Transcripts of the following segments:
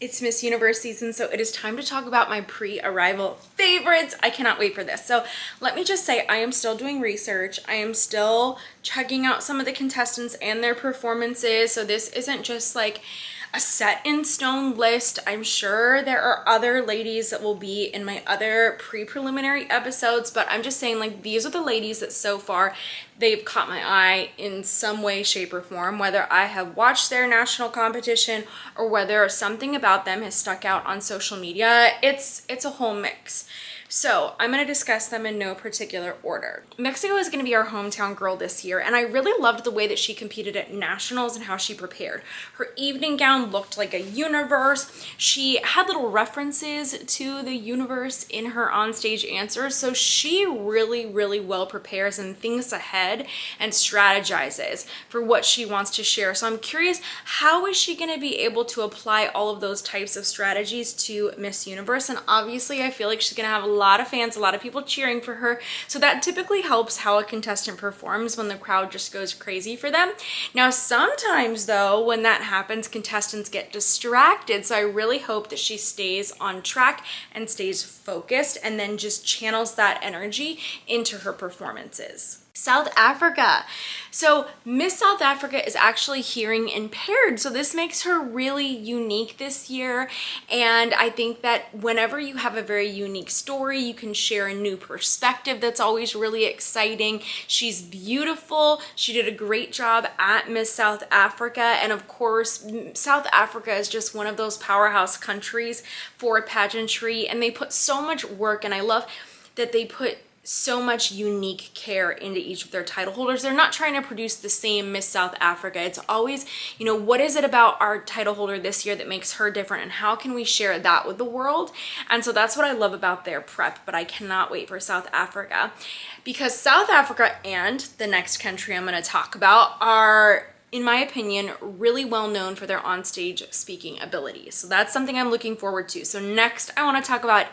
It's Miss Universe season, so it is time to talk about my pre-arrival favorites. I cannot wait for this. So let me just say, I am still doing research. I am still checking out some of the contestants and their performances. So this isn't just like a set in stone list. I'm sure there are other ladies that will be in my other pre-preliminary episodes, but I'm just saying, like, these are the ladies that so far they've caught my eye in some way, shape, or form, whether I have watched their national competition or whether something about them has stuck out on social media. It's a whole mix. So I'm going to discuss them in no particular order. Mexico is going to be our hometown girl this year, and I really loved the way that she competed at nationals and how she prepared. Her evening gown looked like a universe. She had little references to the universe in her onstage answers, so she really well prepares and thinks ahead and strategizes for what she wants to share. So I'm curious, how is she going to be able to apply all of those types of strategies to Miss Universe? And obviously I feel like she's going to have a lot of fans, a lot of people cheering for her. So that typically helps how a contestant performs when the crowd just goes crazy for them. Now, sometimes though, when that happens, contestants get distracted. So I really hope that she stays on track and stays focused and then just channels that energy into her performances. South Africa. So Miss South Africa is actually hearing impaired. So this makes her really unique this year. And I think that whenever you have a very unique story, you can share a new perspective. That's always really exciting. She's beautiful. She did a great job at Miss South Africa. And of course, South Africa is just one of those powerhouse countries for pageantry. And they put so much work, and I love that they put so much unique care into each of their title holders. They're not trying to produce the same Miss South Africa. It's always, you know, what is it about our title holder this year that makes her different, and how can we share that with the world? And so that's what I love about their prep, but I cannot wait for South Africa, because South Africa and the next country I'm going to talk about are, in my opinion, really well known for their onstage speaking abilities. So that's something I'm looking forward to. So next I want to talk about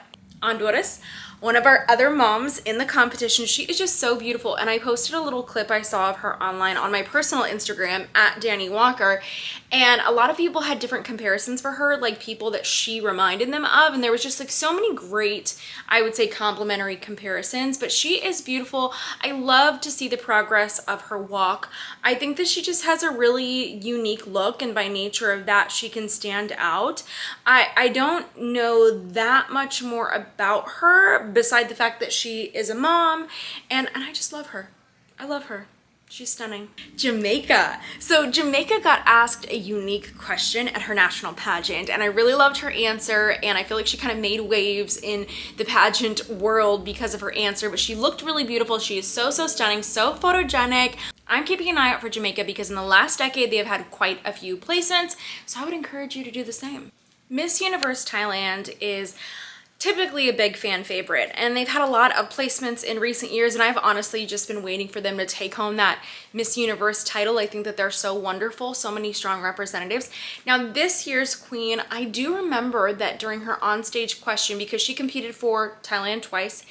Honduras, one of our other moms in the competition. She is just so beautiful, and I posted a little clip I saw of her online on my personal Instagram at Dani Walker, and a lot of people had different comparisons for her, like people that she reminded them of, and there was just like so many great, I would say, complimentary comparisons. But she is beautiful. I love to see the progress of her walk. I think that she just has a really unique look, and by nature of that, she can stand out. I don't know that much more about her beside the fact that she is a mom, and I just love her. I love her. She's stunning. Jamaica. So Jamaica got asked a unique question at her national pageant, and I really loved her answer, and I feel like she kind of made waves in the pageant world because of her answer. But she looked really beautiful. She is so stunning, so photogenic. I'm keeping an eye out for Jamaica because in the last decade they have had quite a few placements, so I would encourage you to do the same. Miss Universe Thailand is typically a big fan favorite, and they've had a lot of placements in recent years, and I've honestly just been waiting for them to take home that Miss Universe title. I think that they're so wonderful, so many strong representatives. Now this year's queen, I do remember that during her onstage question, because she competed for Thailand twice,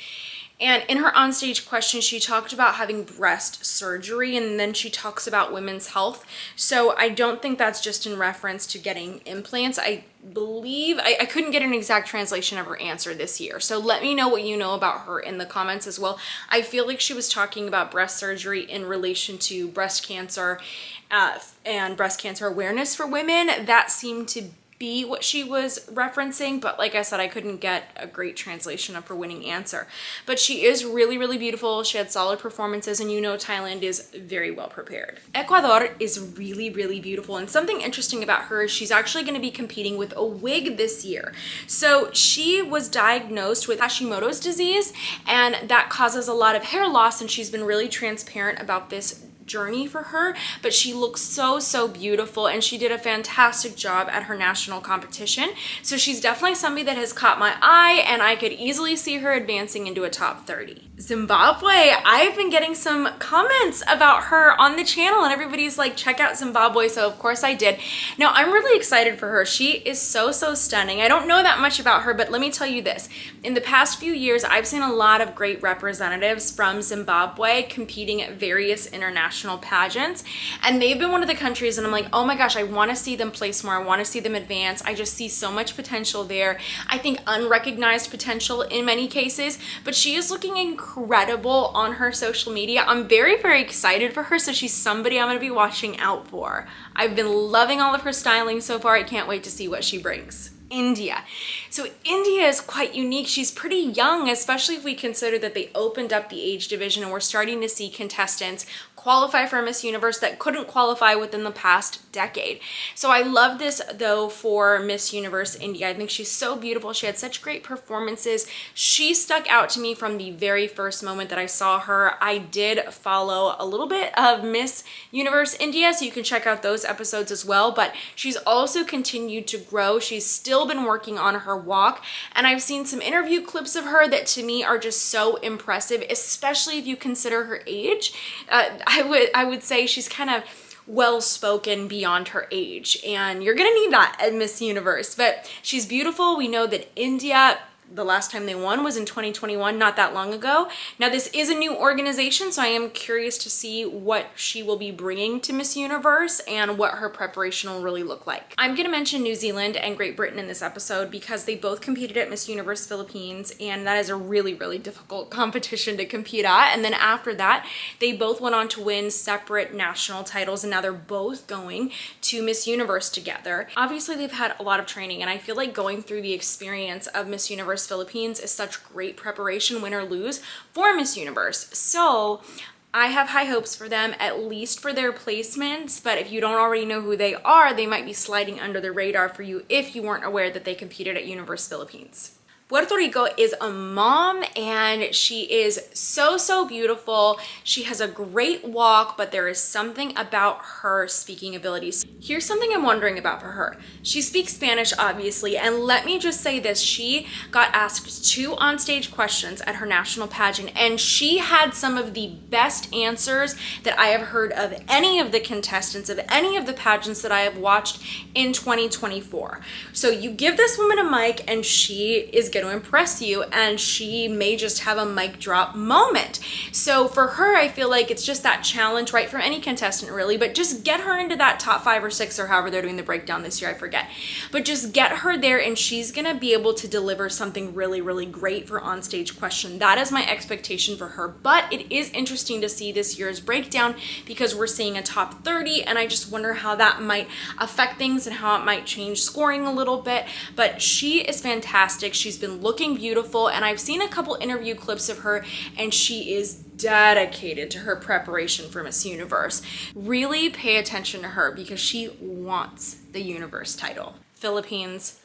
and in her onstage question, she talked about having breast surgery, and then she talks about women's health. So I don't think that's just in reference to getting implants. I believe, I couldn't get an exact translation of her answer this year. So let me know what you know about her in the comments as well. I feel like she was talking about breast surgery in relation to breast cancer and breast cancer awareness for women. That seemed to be what she was referencing, but like I said, I couldn't get a great translation of her winning answer. But she is really beautiful. She had solid performances, and you know Thailand is very well prepared. Ecuador is really beautiful, and something interesting about her is she's actually going to be competing with a wig this year. So she was diagnosed with Hashimoto's disease, and that causes a lot of hair loss, and she's been really transparent about this journey for her, but she looks so beautiful, and she did a fantastic job at her national competition. So she's definitely somebody that has caught my eye, and I could easily see her advancing into a top 30. Zimbabwe. I've been getting some comments about her on the channel and everybody's like, check out Zimbabwe. So of course I did. Now I'm really excited for her. She is so stunning. I don't know that much about her, but let me tell you this. In the past few years, I've seen a lot of great representatives from Zimbabwe competing at various international pageants. And they've been one of the countries and I'm like, oh my gosh, I want to see them place more. I want to see them advance. I just see so much potential there. I think unrecognized potential in many cases, but she is looking incredible on her social media. I'm very excited for her, so she's somebody I'm going to be watching out for. I've been loving all of her styling so far. I can't wait to see what she brings. India. So India is quite unique. She's pretty young, especially if we consider that they opened up the age division and we're starting to see contestants qualify for Miss Universe that couldn't qualify within the past decade. So I love this though for Miss Universe India. I think she's so beautiful. She had such great performances. She stuck out to me from the very first moment that I saw her. I did follow a little bit of Miss Universe India, so you can check out those episodes as well, but she's also continued to grow. She's still been working on her walk, and I've seen some interview clips of her that to me are just so impressive, especially if you consider her age. I would say she's kind of well-spoken beyond her age, and you're gonna need that at Miss Universe. But she's beautiful. We know that India, the last time they won was in 2021, not that long ago. Now this is a new organization, so I am curious to see what she will be bringing to Miss Universe and what her preparation will really look like. I'm gonna mention New Zealand and Great Britain in this episode because they both competed at Miss Universe Philippines, and that is a really difficult competition to compete at. And then after that, they both went on to win separate national titles, and now they're both going to Miss Universe together. Obviously, they've had a lot of training, and I feel like going through the experience of Miss Universe Philippines is such great preparation, win or lose, for Miss Universe. So I have high hopes for them, at least for their placements, but if you don't already know who they are, they might be sliding under the radar for you if you weren't aware that they competed at Universe Philippines. Puerto Rico is a mom, and she is so beautiful. She has a great walk, but there is something about her speaking abilities. Here's something I'm wondering about for her. She speaks Spanish, obviously, and let me just say this. She got asked 2 onstage questions at her national pageant, and she had some of the best answers that I have heard of any of the contestants of any of the pageants that I have watched in 2024. So you give this woman a mic, and she is going to impress you, and she may just have a mic drop moment. So for her, I feel like it's just that challenge, right, for any contestant really, but just get her into that top 5 or 6 or however they're doing the breakdown this year, I forget. But just get her there, and she's gonna be able to deliver something really great for onstage question. That is my expectation for her. But it is interesting to see this year's breakdown because we're seeing a top 30, and I just wonder how that might affect things and how it might change scoring a little bit. But she is fantastic. She's been looking beautiful, and I've seen a couple interview clips of her, and she is dedicated to her preparation for Miss Universe. Really pay attention to her because she wants the Universe title. Philippines.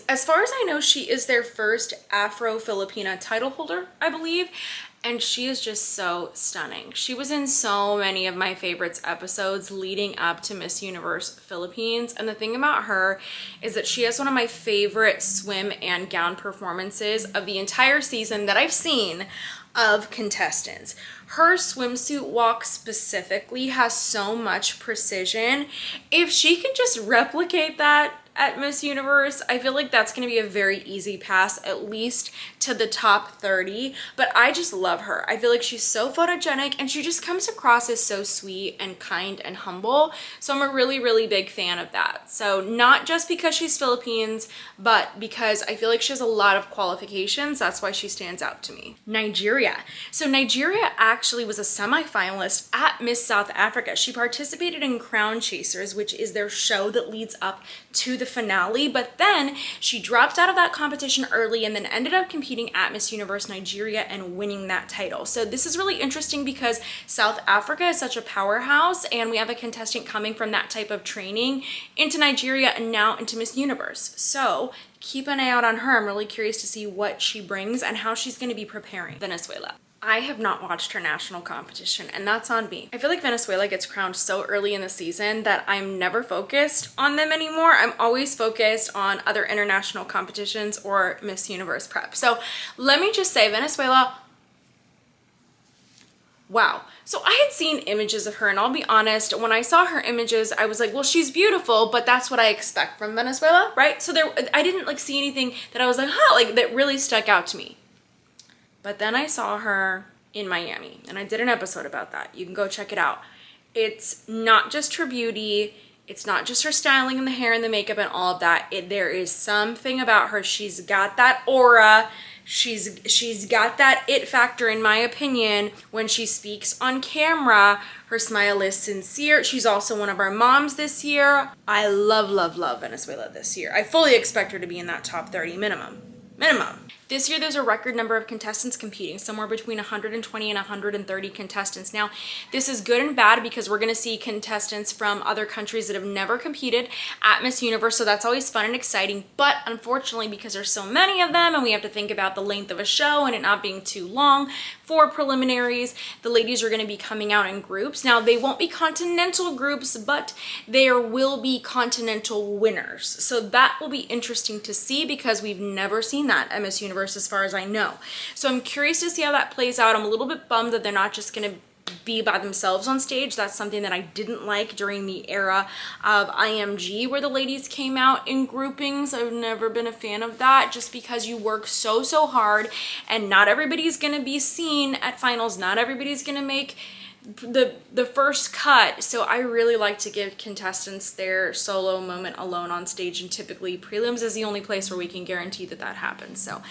As far as I know, she is their first Afro-Filipina title holder, I believe. And she is just so stunning. She was in so many of my favorites episodes leading up to Miss Universe Philippines. And the thing about her is that she has one of my favorite swim and gown performances of the entire season that I've seen of contestants. Her swimsuit walk specifically has so much precision. If she can just replicate that at Miss Universe, I feel like that's going to be a very easy pass, at least to the top 30. But I just love her. I feel like she's so photogenic, and she just comes across as so sweet and kind and humble. So I'm a really big fan of that. So not just because she's Philippines, but because I feel like she has a lot of qualifications. That's why she stands out to me. Nigeria. So Nigeria actually was a semi-finalist at Miss South Africa. She participated in Crown Chasers, which is their show that leads up to the finale, but then she dropped out of that competition early and then ended up competing at Miss Universe Nigeria and winning that title. So this is really interesting because South Africa is such a powerhouse, and we have a contestant coming from that type of training into Nigeria and now into Miss Universe. So keep an eye out on her. I'm really curious to see what she brings and how she's going to be preparing. Venezuela. I have not watched her national competition, and that's on me. I feel like Venezuela gets crowned so early in the season that I'm never focused on them anymore. I'm always focused on other international competitions or Miss Universe prep. So let me just say, Venezuela, wow. So I had seen images of her, and I'll be honest, when I saw her images, I was like, well, she's beautiful, but that's what I expect from Venezuela, right? So I didn't like see anything that I was like, huh, like that really stuck out to me. But then I saw her in Miami, and I did an episode about that. You can go check it out. It's not just her beauty, it's not just her styling and the hair and the makeup and all of that. There is something about her. She's got that aura. She's got that it factor, in my opinion. When she speaks on camera, her smile is sincere. She's also one of our moms this year. I love, love, love Venezuela this year. I fully expect her to be in that top 30 minimum. This year, there's a record number of contestants competing, somewhere between 120 and 130 contestants. Now, this is good and bad because we're going to see contestants from other countries that have never competed at Miss Universe, so that's always fun and exciting. But unfortunately, because there's so many of them and we have to think about the length of a show and it not being too long for preliminaries, the ladies are going to be coming out in groups. Now, they won't be continental groups, but there will be continental winners. So that will be interesting to see because we've never seen that at Miss Universe as far as I know. So I'm curious to see how that plays out. I'm a little bit bummed that they're not just going to be by themselves on stage. That's something that I didn't like during the era of IMG where the ladies came out in groupings. I've never been a fan of that just because you work so hard and not everybody's going to be seen at finals. Not everybody's going to make the first cut. So I really like to give contestants their solo moment alone on stage, and typically prelims is the only place where we can guarantee that happens. So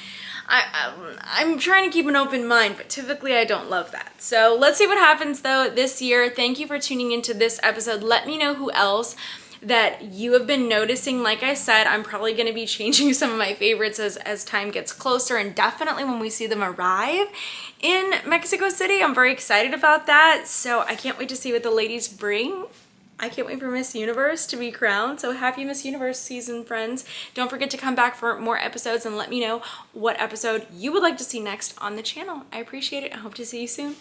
I'm trying to keep an open mind, but typically I don't love that. So let's see what happens though this year. Thank you for tuning into this episode. Let me know who else that you have been noticing. Like I said, I'm probably going to be changing some of my favorites as time gets closer, and definitely when we see them arrive in Mexico City. I'm very excited about that. So I can't wait to see what the ladies bring. I can't wait for Miss Universe to be crowned. So happy Miss Universe season, friends. Don't forget to come back for more episodes and let me know what episode you would like to see next on the channel. I appreciate it. I hope to see you soon.